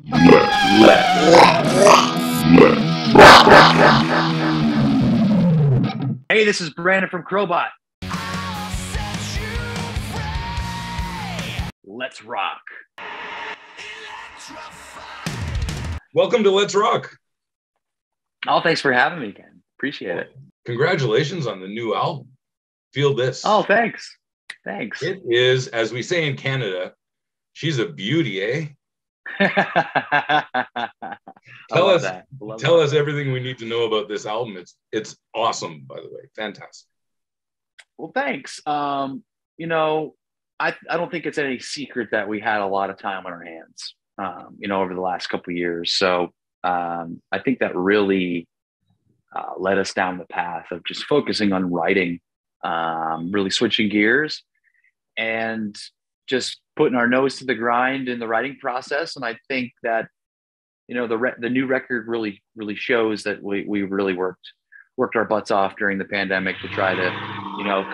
Hey, this is Brandon from Crobot. Let's rock. Welcome to Let's Rock. Oh, thanks for having me again. Appreciate it. Congratulations on the new album. Feel this. Oh, thanks. Thanks. It is, as we say in Canada, she's a beauty, eh? Tell us everything we need to know about this album. It's awesome, by the way. Fantastic. Well, thanks. You know, I don't think it's any secret that we had a lot of time on our hands, over the last couple of years. So I think that really led us down the path of just focusing on writing, really switching gears and just putting our nose to the grind in the writing process. And I think that, the new record really shows that we really worked our butts off during the pandemic to try to,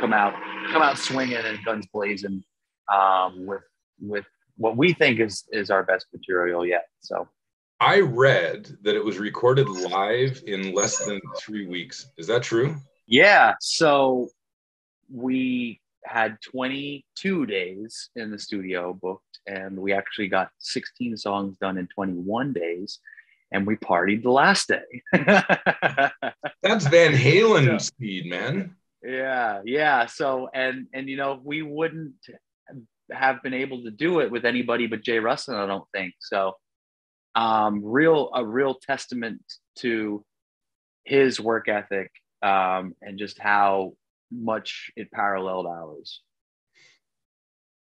come out swinging and guns blazing with what we think is our best material yet. So I read that it was recorded live in less than 3 weeks. Is that true? Yeah. So we had 22 days in the studio booked, and we actually got 16 songs done in 21 days, and we partied the last day. That's Van Halen speed, man. Yeah. So, and we wouldn't have been able to do it with anybody but Jay Rustin, I don't think. So, a real testament to his work ethic, and just how much it paralleled ours.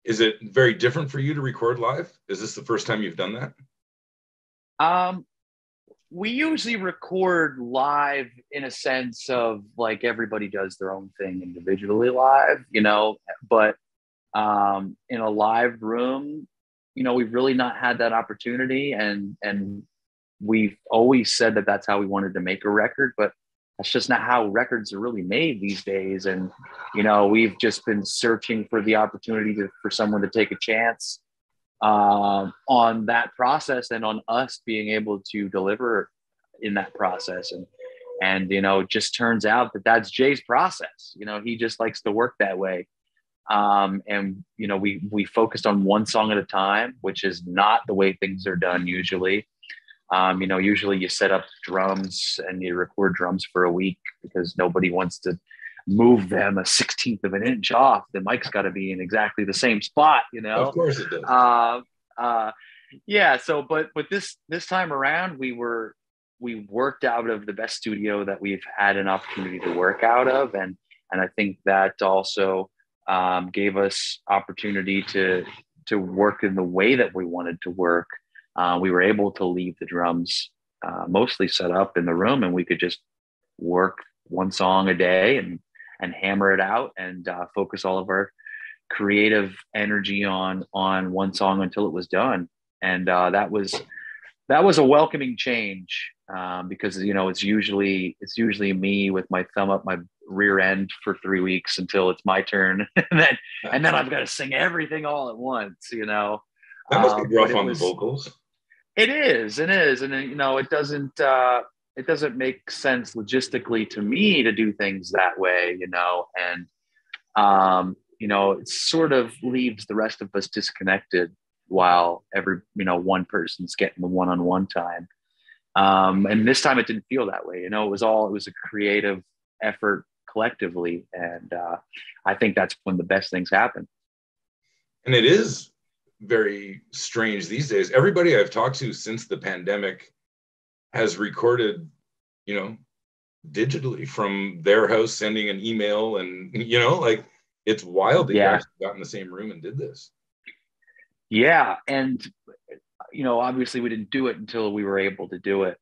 Is it very different for you to record live? Is this the first time you've done that? We usually record live in a sense of like everybody does their own thing individually live, but in a live room, we've really not had that opportunity, and we've always said that that's how we wanted to make a record, but that's just not how records are really made these days. And, we've just been searching for the opportunity for someone to take a chance on that process and on us being able to deliver in that process. And it just turns out that that's Jay's process. He just likes to work that way. And, we focused on one song at a time, which is not the way things are done usually. Usually you set up drums and you record drums for a week because nobody wants to move them a 16th of an inch off. The mic's got to be in exactly the same spot, Of course it does. Yeah. So, but this time around, we worked out of the best studio that we've had an opportunity to work out of. And I think that also gave us opportunity to work in the way that we wanted to work. We were able to leave the drums mostly set up in the room, and we could just work one song a day and hammer it out and focus all of our creative energy on one song until it was done. And that was a welcoming change because it's usually me with my thumb up my rear end for 3 weeks until it's my turn, and then I've got to sing everything all at once. That must be rough on the vocals. It is, and it doesn't make sense logistically to me to do things that way, and it sort of leaves the rest of us disconnected while one person's getting the one-on-one time. And this time it didn't feel that way. It was a creative effort collectively, and I think that's when the best things happen. And it is very strange these days. Everybody I've talked to since the pandemic has recorded, digitally from their house, sending an email, and it's wild that you guys got in the same room and did this. Yeah, and obviously we didn't do it until we were able to do it.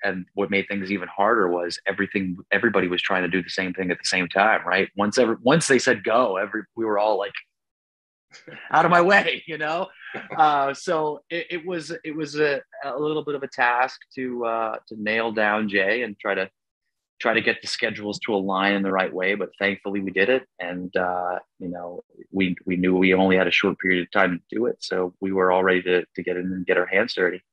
And what made things even harder was everybody was trying to do the same thing at the same time, right? Once they said go, we were all like, out of my way, so it was a little bit of a task to nail down Jay and try to get the schedules to align in the right way, but thankfully we did it. And we knew we only had a short period of time to do it, so we were all ready to get in and get our hands dirty.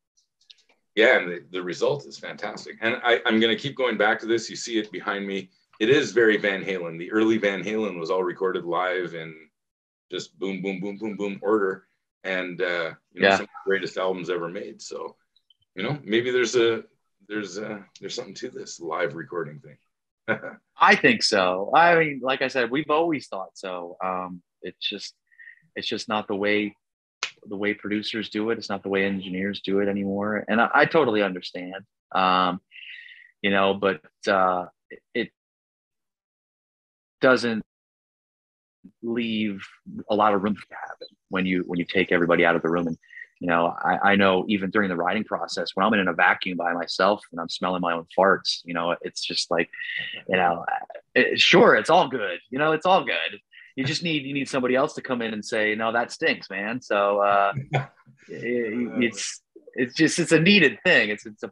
Yeah, and the result is fantastic. And I'm going to keep going back to this. You see it behind me. It is very Van Halen. The early Van Halen was all recorded live in just boom, boom, boom, boom, boom order. And, you know, some of the greatest albums ever made. So, you know, maybe there's something to this live recording thing. I think so. I mean, like I said, we've always thought so. It's just not the way producers do it. It's not the way engineers do it anymore. And I totally understand. You know, but it doesn't leave a lot of room to happen when you take everybody out of the room. And you know, I know even during the writing process, when I'm in a vacuum by myself and I'm smelling my own farts, you know, it's just like, you know, sure, it's all good. You know, it's all good. You need somebody else to come in and say, no, that stinks, man. So it's a needed thing. It's a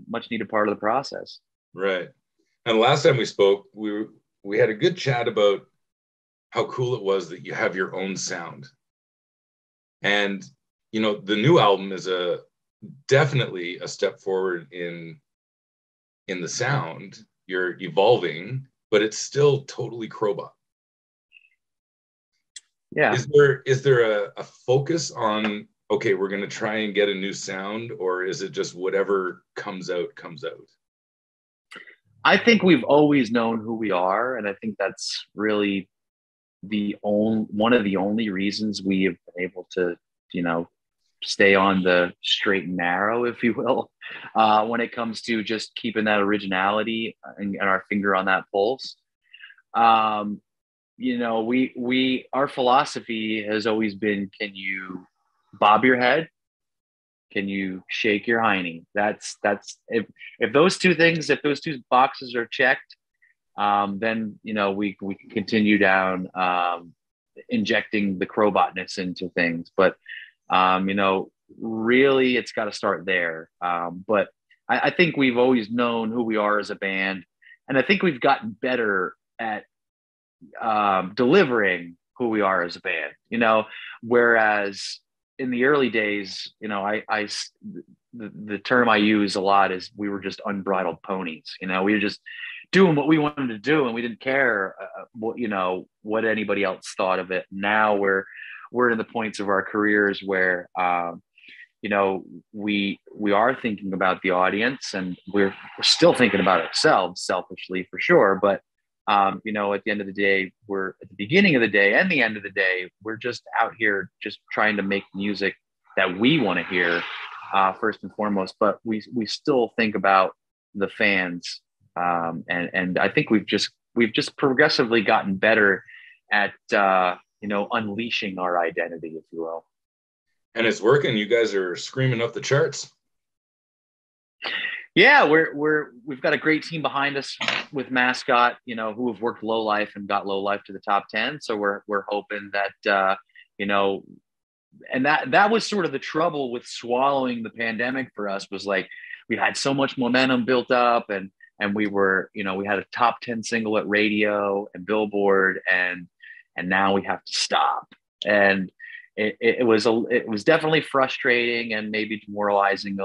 much needed part of the process. Right. And the last time we spoke, we had a good chat about how cool it was that you have your own sound. And you know, the new album is definitely a step forward in the sound. You're evolving, but it's still totally Crobot. Yeah. Is there a focus on, okay, we're going to try and get a new sound, or is it just whatever comes out? I think we've always known who we are, and I think that's really one of the only reasons we have been able to, you know, stay on the straight and narrow, if you will, when it comes to just keeping that originality and our finger on that pulse. You know, our philosophy has always been, can you bob your head? Can you shake your hiney? That's if those two boxes are checked, then, you know, we can continue down injecting the Crobotness into things. But you know, really, it's got to start there. But I think we've always known who we are as a band, and I think we've gotten better at delivering who we are as a band. You know, whereas in the early days, you know, the term I use a lot is we were just unbridled ponies. You know, we were just doing what we wanted to do, and we didn't care what anybody else thought of it. Now we're in the points of our careers where you know, we are thinking about the audience, and we're still thinking about ourselves selfishly, for sure. But you know, at the end of the day, we're at the beginning of the day and the end of the day, we're just out here just trying to make music that we want to hear first and foremost. But we still think about the fans, and I think we've just progressively gotten better at you know, unleashing our identity, if you will. And it's working. You guys are screaming up the charts. Yeah, we've got a great team behind us with Mascot, you know, who have worked Low Life and got Low Life to the top 10. So we're hoping that you know, and that was sort of the trouble with swallowing the pandemic for us, was like we had so much momentum built up, and we were, you know, we had a top 10 single at radio and Billboard, and now we have to stop. And it was definitely frustrating and maybe demoralizing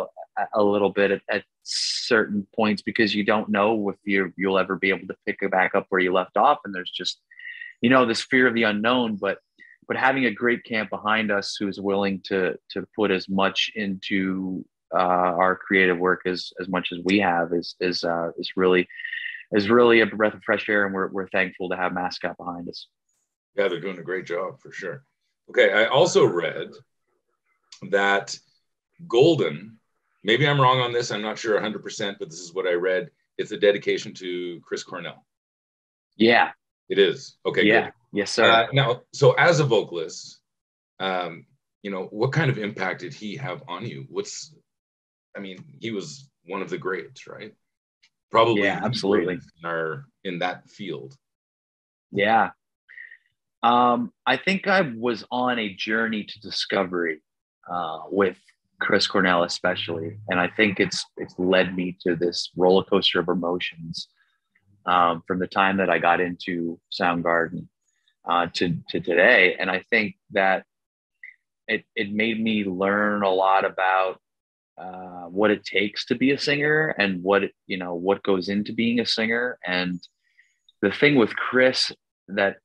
a little bit at certain points, because you don't know if you'll ever be able to pick it back up where you left off. And there's just, you know, this fear of the unknown, but having a great camp behind us who's willing to put as much into our creative work as much as we have is really a breath of fresh air. And we're thankful to have Mascot behind us. Yeah, they're doing a great job for sure. Okay, I also read that Golden, maybe I'm wrong on this, I'm not sure 100%, but this is what I read. It's a dedication to Chris Cornell. Yeah. It is. Okay, yeah. Good. Yes, sir. Now, so as a vocalist, you know, what kind of impact did he have on you? He was one of the greats, right? Probably. Yeah, absolutely. In that field. Yeah. I think I was on a journey to discovery with Chris Cornell especially, and I think it's led me to this roller coaster of emotions from the time that I got into Soundgarden to today. And I think that it made me learn a lot about what it takes to be a singer and what goes into being a singer. And the thing with Chris that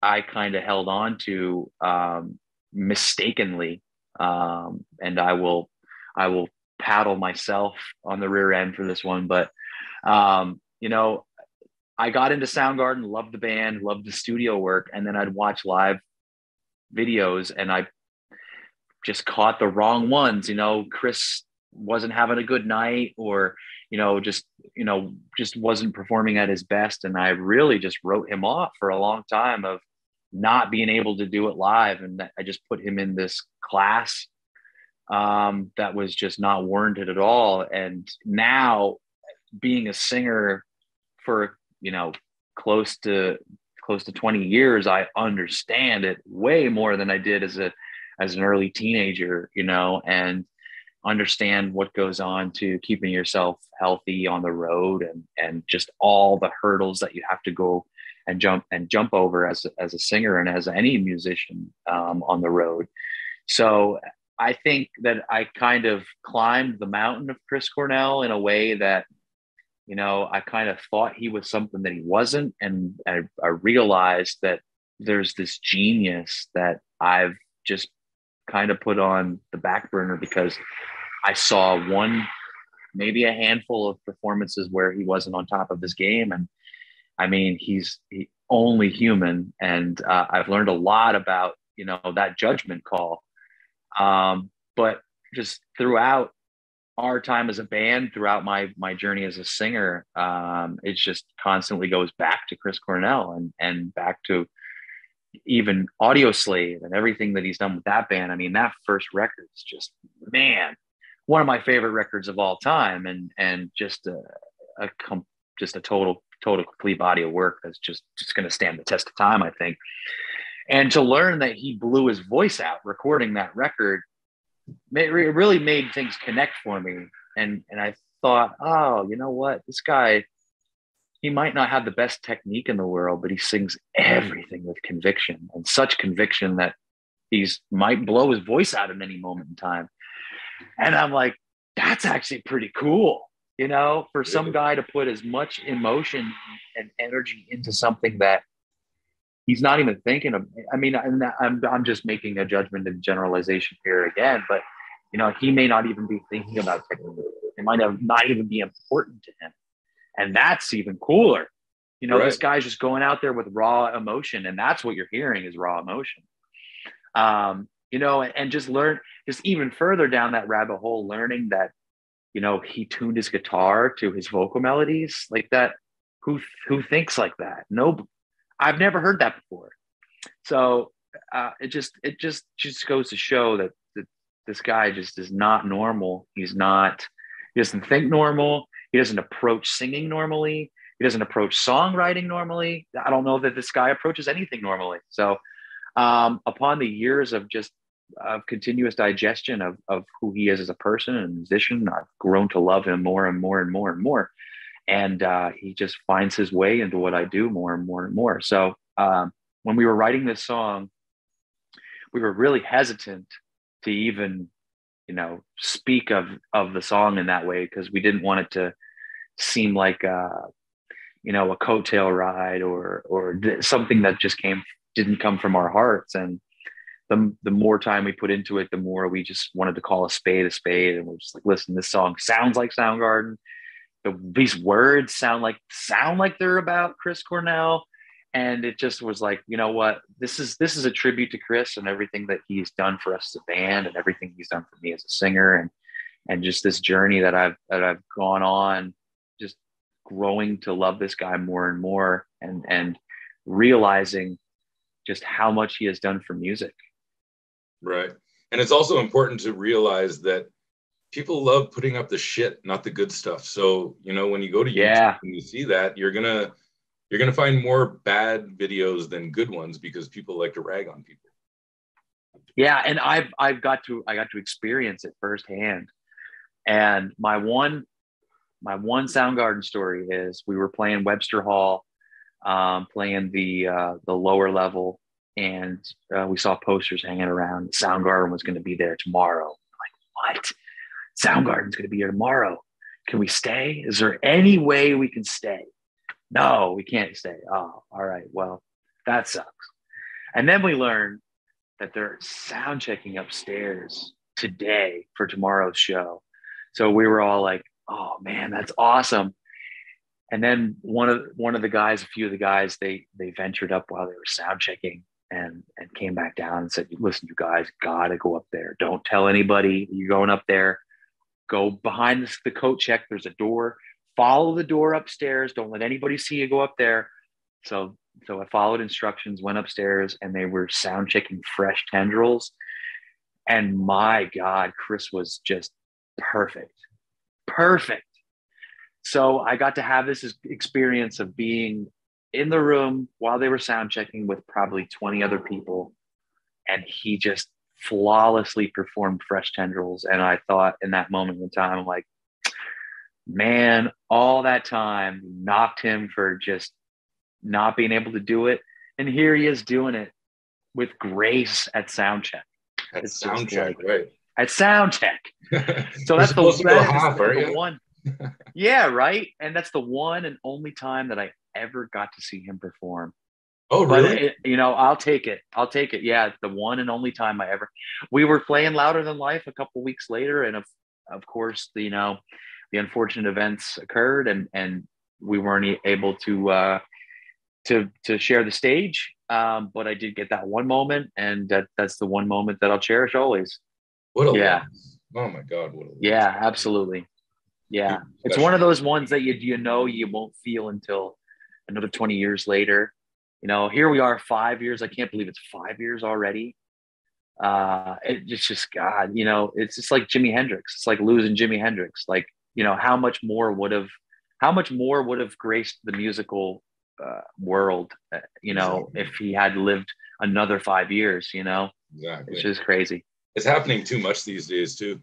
I kind of held on to mistakenly, and I will paddle myself on the rear end for this one, but you know, I got into Soundgarden, loved the band, loved the studio work, and then I'd watch live videos and I just caught the wrong ones. Chris wasn't having a good night, or just wasn't performing at his best, and I really just wrote him off for a long time of not being able to do it live, and I just put him in this class that was just not warranted at all. And now, being a singer for close to 20 years, I understand it way more than I did as an early teenager, and understand what goes on to keeping yourself healthy on the road, and just all the hurdles that you have to go and jump over as a singer and as any musician on the road. So I think that I kind of climbed the mountain of Chris Cornell in a way that, I kind of thought he was something that he wasn't. And I realized that there's this genius that I've just kind of put on the back burner because I saw maybe a handful of performances where he wasn't on top of his game. And I mean, he's only human. And I've learned a lot about, that judgment call. But just throughout our time as a band, throughout my journey as a singer, it just constantly goes back to Chris Cornell and back to even Audio Slave and everything that he's done with that band. I mean, that first record is just, man, one of my favorite records of all time, and just a total complete body of work that's just going to stand the test of time, I think. And to learn that he blew his voice out recording that record, it really made things connect for me. And I thought, oh, you know what? This guy, he might not have the best technique in the world, but he sings everything with conviction, and such conviction that he's might blow his voice out at any moment in time. And I'm like, that's actually pretty cool, for some guy to put as much emotion and energy into something that he's not even thinking of. I mean, I'm just making a judgment and generalization here again, but he may not even be thinking about technique. It might not even be important to him, and that's even cooler. Right. This guy's just going out there with raw emotion, and that's what you're hearing is raw emotion. And just even further down that rabbit hole, learning that he tuned his guitar to his vocal melodies like that. Who thinks like that? No. I've never heard that before. So it just goes to show that this guy just is not normal. He doesn't think normal. He doesn't approach singing normally. He doesn't approach songwriting normally. I don't know that this guy approaches anything normally. So upon the years of just continuous digestion of who he is as a person and a musician, I've grown to love him more and more and more and more. And he just finds his way into what I do more and more and more. So when we were writing this song, we were really hesitant to even, speak of the song in that way, because we didn't want it to seem like a coattail ride or something that just didn't come from our hearts. And the more time we put into it, the more we just wanted to call a spade. And we're just like, listen, this song sounds like Soundgarden. These words sound like they're about Chris Cornell. And it just was like, you know what, this is a tribute to Chris and everything that he's done for us as a band and everything he's done for me as a singer, and just this journey that I've gone on, just growing to love this guy more and more, and realizing just how much he has done for music. Right. And it's also important to realize that people love putting up the shit, not the good stuff. So, when you go to YouTube and you see that, you're gonna find more bad videos than good ones, because people like to rag on people. Yeah, and I got to experience it firsthand. And my one Soundgarden story is we were playing Webster Hall, playing the lower level, and we saw posters hanging around. Soundgarden was going to be there tomorrow. I'm like, what? Soundgarden's going to be here tomorrow. Can we stay? Is there any way we can stay? No, we can't stay. Oh, all right. Well, that sucks. And then we learn that they're sound checking upstairs today for tomorrow's show. So we were all like, oh man, that's awesome. And then one of the guys, a few of the guys, they ventured up while they were sound checking and came back down and said, listen, you guys gotta go up there. Don't tell anybody you're going up there. Go behind the coat check. There's a door. Follow the door upstairs. Don't let anybody see you go up there. So I followed instructions, went upstairs, and they were sound checking Fresh Tendrils. And my God, Chris was just perfect. Perfect. So I got to have this experience of being in the room while they were sound checking with probably 20 other people. And he just flawlessly performed Fresh Tendrils. And I thought in that moment in time, I'm like, man, all that time knocked him for just not being able to do it. And here he is doing it with grace at soundcheck. At soundcheck, right? At soundcheck. So that's the one. Yeah, right. And that's the one and only time that I ever got to see him perform. Oh, really? But I'll take it. Yeah, it's the one and only time I ever. We were playing Louder Than Life a couple weeks later, and of course, the unfortunate events occurred, and we weren't able to share the stage. But I did get that one moment, and that's the one moment that I'll cherish always. What a loss. Oh my God, what a loss. Yeah, absolutely. Yeah, it's one of those ones that you won't feel until another 20 years later. Here we are 5 years. I can't believe it's 5 years already. It's just God, it's just like Jimi Hendrix. It's like losing Jimi Hendrix. Like, how much more would have graced the musical world, exactly, if he had lived another 5 years, Exactly. It's just crazy. It's happening too much these days too.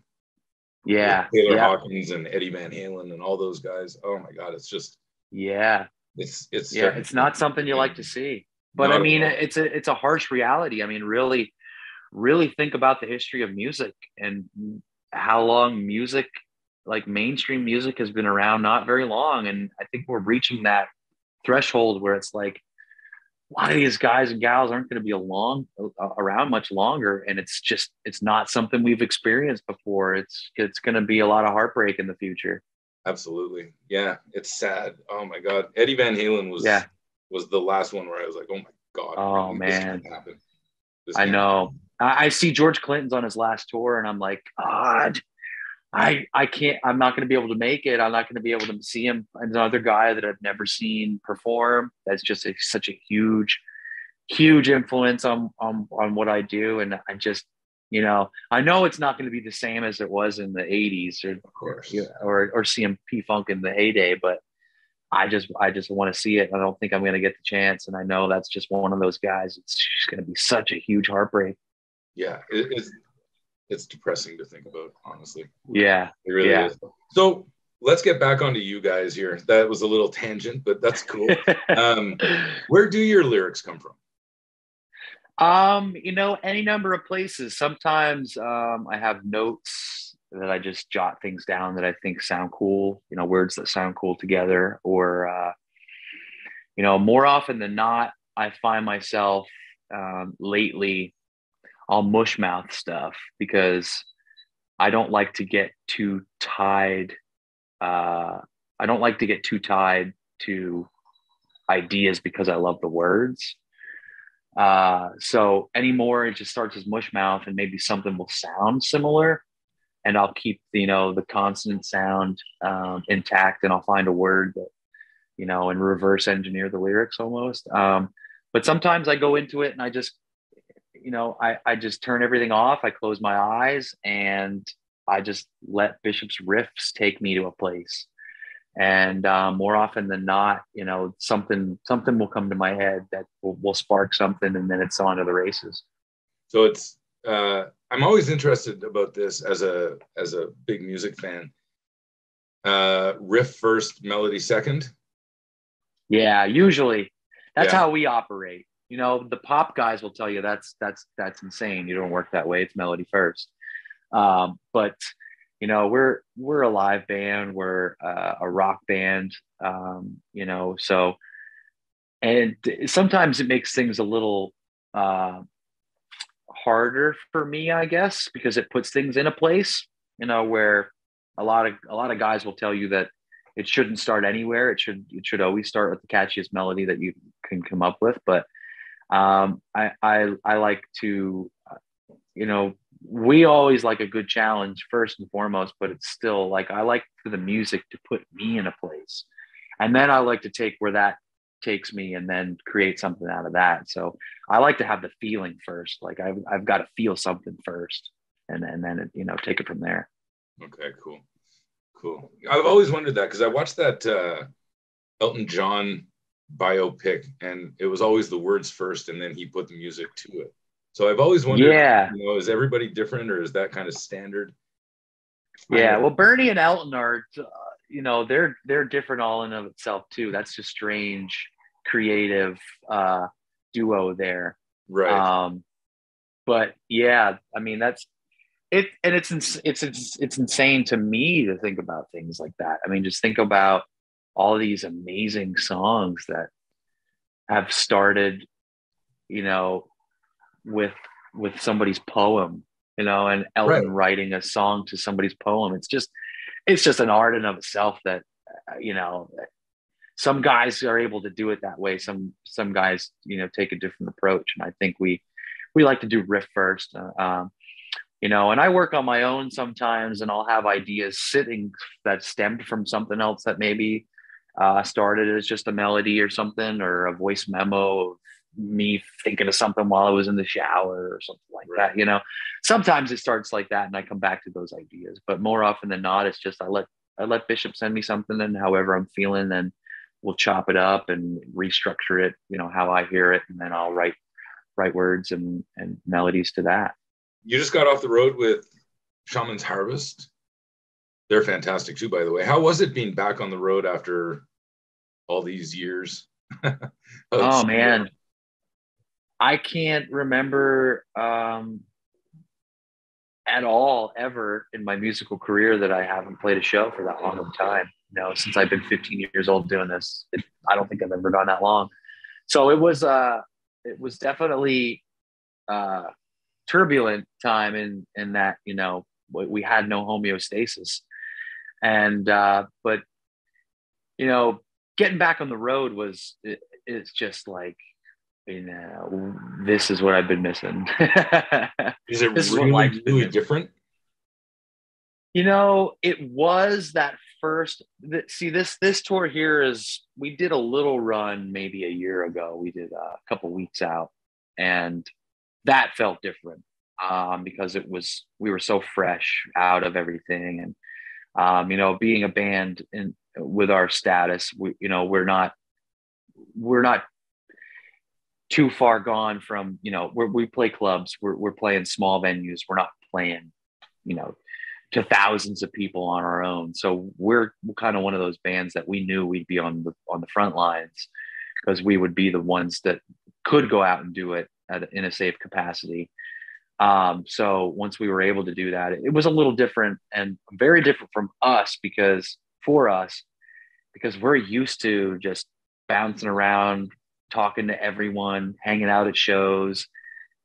Yeah. With Taylor Hawkins and Eddie Van Halen and all those guys. Oh my God. It's just, it's not something you like to see, but I mean, it's a harsh reality. I mean, really, really think about the history of music and how long music, like mainstream music, has been around. Not very long. And I think we're reaching that threshold where it's like, a lot of these guys and gals aren't going to be around much longer. And it's not something we've experienced before. It's going to be a lot of heartbreak in the future. Absolutely. Yeah. It's sad. Oh my God. Eddie Van Halen was the last one where I was like, oh my God. Oh man. I know. I see George Clinton's on his last tour and I'm like, God, I can't, I'm not going to be able to make it. I'm not going to be able to see him. Another guy that I've never seen perform. That's just such a huge influence on what I do. And I just, I know it's not going to be the same as it was in the 80s or CM P-Funk in the heyday, but I just want to see it. I don't think I'm going to get the chance. And I know that's just one of those guys. It's just going to be such a huge heartbreak. Yeah. It's depressing to think about, honestly. Yeah. It really is. So let's get back onto you guys here. That was a little tangent, but that's cool. Where do your lyrics come from? Any number of places. Sometimes I have notes that I just jot things down that I think sound cool, words that sound cool together, or more often than not, I find myself lately I'll mush mouth stuff because I don't like to get too tied. I don't like to get too tied to ideas because I love the words. So anymore, it just starts as mush mouth and maybe something will sound similar and I'll keep, the consonant sound intact and I'll find a word that, and reverse engineer the lyrics almost. But sometimes I go into it and I just, I just turn everything off. I close my eyes and I just let Bishop's riffs take me to a place. And more often than not, something will come to my head that will spark something, and then it's on to the races. So it's I'm always interested about this as a big music fan. Riff first, melody second. Yeah, usually that's how we operate. The pop guys will tell you that's insane. You don't work that way. It's melody first. But you know, we're a live band, we're a rock band, you know, so, and sometimes it makes things a little harder for me, I guess, because it puts things in a place, you know, where a lot of guys will tell you that it shouldn't start anywhere. It should always start with the catchiest melody that you can come up with. But I like to, you know, we always like a good challenge first and foremost, but it's still like I like for the music to put me in a place, and then I like to take where that takes me and then create something out of that. So I like to have the feeling first. Like I've got to feel something first, and then you know, take it from there. Okay, cool. Cool. I've always wondered that because I watched that Elton John biopic, and it was always the words first, and then he put the music to it. So I've always wondered, Yeah. you know, is everybody different, or is that kind of standard? Yeah. Well, Bernie and Elton are, you know, they're different all in of itself too. That's a strange creative duo there. Right. But yeah, I mean, that's it. And it's insane to me to think about things like that. I mean, just think about all these amazing songs that have started, you know, with somebody's poem, you know, and Right. Elton writing a song to somebody's poem. It's just an art in of itself that, you know, some guys are able to do it that way. Some guys, you know, take a different approach. And I think we like to do riff first, you know, and I work on my own sometimes, and I'll have ideas sitting that stemmed from something else that maybe started as just a melody or something, or a voice memo of me thinking of something while I was in the shower or something like Right. that. You know, sometimes it starts like that, and I come back to those ideas. But more often than not, it's just I let Bishop send me something, and however I'm feeling, then we'll chop it up and restructure it, you know, how I hear it, and then I'll write words and melodies to that. You just got off the road with Shaman's Harvest. They're fantastic too, by the way. How was it being back on the road after all these years? Oh man, I can't remember at all ever in my musical career that I haven't played a show for that long of a time. You know, since I've been 15 years old doing this, I don't think I've ever gone that long. So it was definitely turbulent time in that, you know, we had no homeostasis, and but you know, getting back on the road it's just like, you know, this is what I've been missing. Is it This is what really, life's been really missing. different? You know, it was that first. See, this tour here is. We did a little run maybe a year ago. We did a couple weeks out, and that felt different because we were so fresh out of everything, and you know, being a band and with our status, you know, we're not too far gone from, you know, we play clubs, we're playing small venues, we're not playing, you know, to thousands of people on our own. So we're kind of one of those bands that we knew we'd be on the front lines, because we would be the ones that could go out and do it in a safe capacity. So once we were able to do that, it was a little different, and very different from us, because we're used to just bouncing around, talking to everyone, hanging out at shows.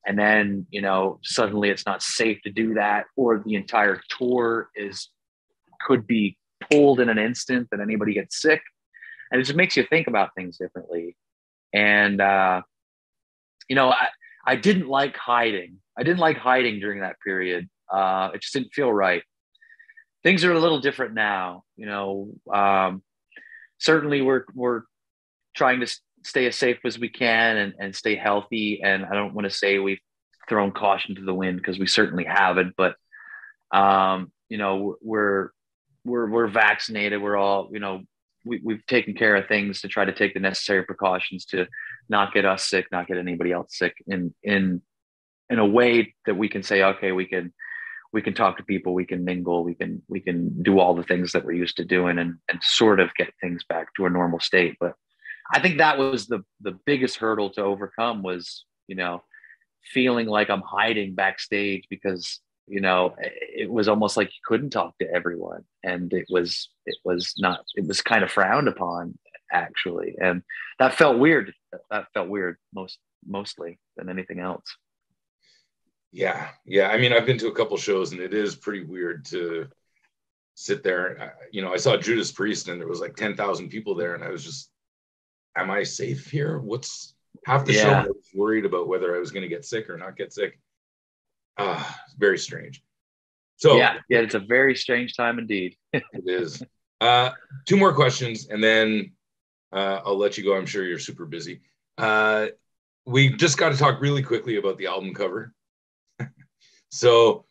And then, you know, suddenly it's not safe to do that, or the entire tour could be pulled in an instant that anybody gets sick. And it just makes you think about things differently. And, you know, I didn't like hiding. I didn't like hiding during that period. It just didn't feel right. Things are a little different now, you know. Certainly we're trying to stay as safe as we can and stay healthy. And I don't want to say we've thrown caution to the wind, because we certainly haven't, but you know, we're vaccinated. We're all, you know, we've taken care of things to try to take the necessary precautions to not get us sick, not get anybody else sick, in a way that we can say, okay, we can talk to people, we can mingle, we can do all the things that we're used to doing, and sort of get things back to a normal state. But I think that was the biggest hurdle to overcome, was, you know, feeling like I'm hiding backstage because you know, it was almost like you couldn't talk to everyone, and it was kind of frowned upon actually, and that felt weird. That felt weird mostly than anything else. Yeah, yeah. I mean, I've been to a couple shows, and it is pretty weird to sit there. You know, I saw Judas Priest, and there was like 10,000 people there, and I was just, am I safe here? What's half the show? I was worried about whether I was going to get sick or not get sick. Very strange. So yeah, it's a very strange time indeed. It is. Two more questions, and then I'll let you go. I'm sure you're super busy. We just got to talk really quickly about the album cover. So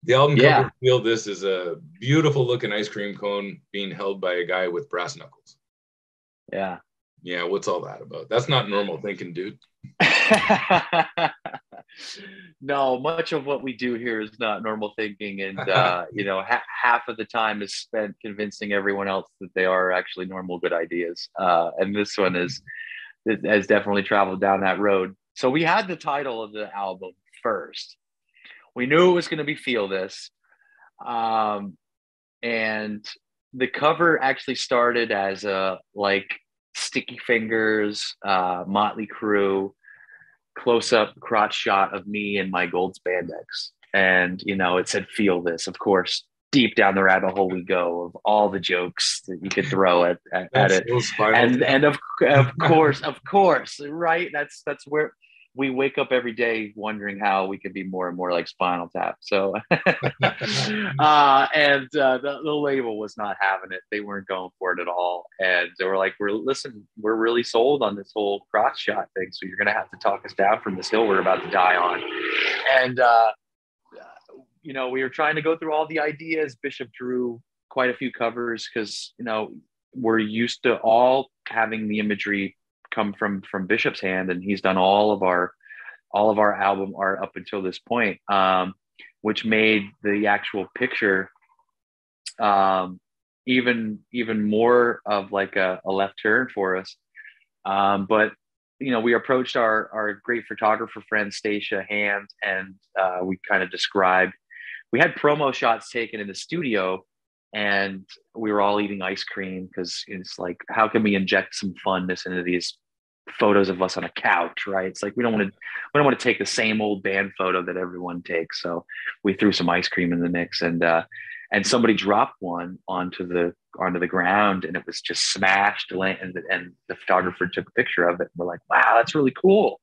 the album cover, feel this is a beautiful looking ice cream cone being held by a guy with brass knuckles. Yeah. Yeah, what's all that about? That's not normal thinking, dude. No, much of what we do here is not normal thinking, and you know, half of the time is spent convincing everyone else that they are actually normal, good ideas. And this one has definitely traveled down that road. So we had the title of the album first. We knew it was going to be Feel This, and the cover actually started as a like Sticky Fingers, Motley Crue, close-up crotch shot of me and my gold spandex, and you know, it said Feel This. Of course, deep down the rabbit hole we go of all the jokes that you could throw at it, and of course, right, that's where we wake up every day wondering how we could be more and more like Spinal Tap. So and the label was not having it. They weren't going for it at all, and they were like, we're really sold on this whole cross shot thing, so you're gonna have to talk us down from this hill we're about to die on. And you know, we were trying to go through all the ideas. Bishop drew quite a few covers because, you know, we're used to all having the imagery come from Bishop's hand, and he's done all of our album art up until this point, which made the actual picture even more of like a left turn for us. But you know, we approached our great photographer friend Stacia Hand, and we kind of described. We had promo shots taken in the studio, and we were all eating ice cream because it's like, how can we inject some funness into these photos of us on a couch, right? It's like we don't want to take the same old band photo that everyone takes. So we threw some ice cream in the mix, and somebody dropped one onto the ground, and it was just smashed. And the photographer took a picture of it. And we're like, wow, that's really cool.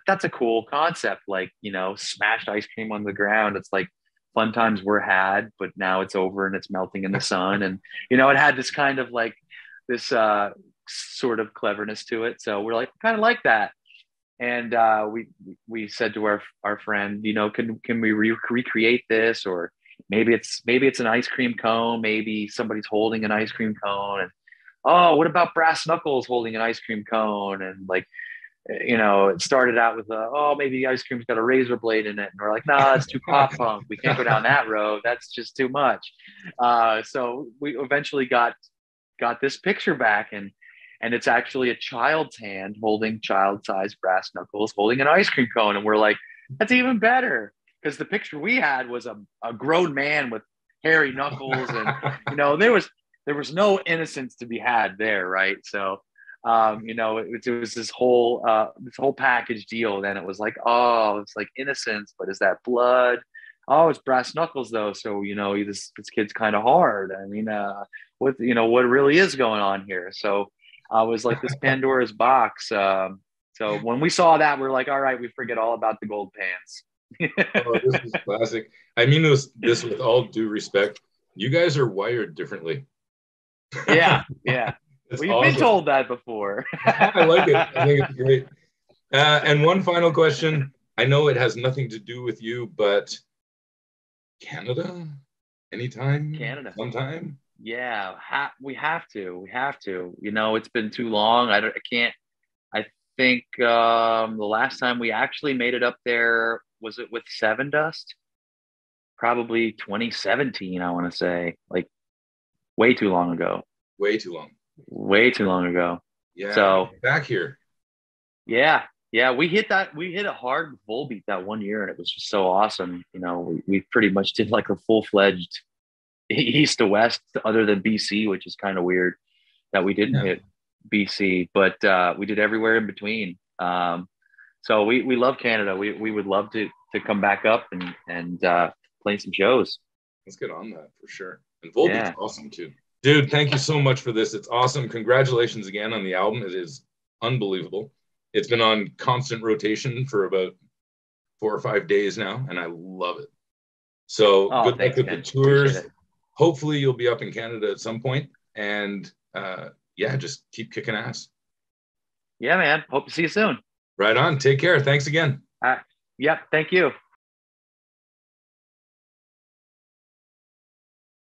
That's a cool concept. Like, you know, smashed ice cream on the ground. It's like fun times were had, but now it's over and it's melting in the sun. And, you know, it had this kind of like this sort of cleverness to it. So we're like, kind of like that. And we said to our friend, you know, can we recreate this? Or maybe it's an ice cream cone. Maybe somebody's holding an ice cream cone. And, oh, what about brass knuckles holding an ice cream cone? And like, you know, it started out with maybe the ice cream's got a razor blade in it, and we're like, nah, it's too pop punk. We can't go down that road. That's just too much. So we eventually got this picture back, and it's actually a child's hand holding child-sized brass knuckles, holding an ice cream cone, and we're like, that's even better, because the picture we had was a grown man with hairy knuckles, and you know, there was no innocence to be had there, right? So. You know, it was this whole package deal. Then it was like, oh, it's like innocence, but is that blood? Oh, it's brass knuckles though. So, you know, this kid's kind of hard. I mean, what really is going on here? So I was like this Pandora's box. So when we saw that, we're like, all right, we forget all about the gold pants. Oh, this is classic. I mean, this with all due respect, you guys are wired differently. Yeah. We've awesome. Been told that before. I like it. I think it's great. And one final question. I know it has nothing to do with you, but Canada? Anytime? Canada. Sometime? Yeah, we have to. You know, it's been too long. I think the last time we actually made it up there, was it with Seven Dust? Probably 2017, I want to say. Like, way too long ago. Way too long. Way too long ago. Yeah. So back here. Yeah. Yeah, we hit a hard Volbeat that one year, and it was just so awesome. You know, we pretty much did like a full-fledged east to west, other than BC, which is kind of weird that we didn't hit BC, but we did everywhere in between. So we love Canada. We would love to come back up and play some shows. Let's get on that for sure. And Volbeat's awesome too. Dude, thank you so much for this. It's awesome. Congratulations again on the album. It is unbelievable. It's been on constant rotation for about 4 or 5 days now, and I love it. So good luck with the tours. Hopefully you'll be up in Canada at some point, and just keep kicking ass. Yeah, man. Hope to see you soon. Right on. Take care. Thanks again. Yep. Thank you.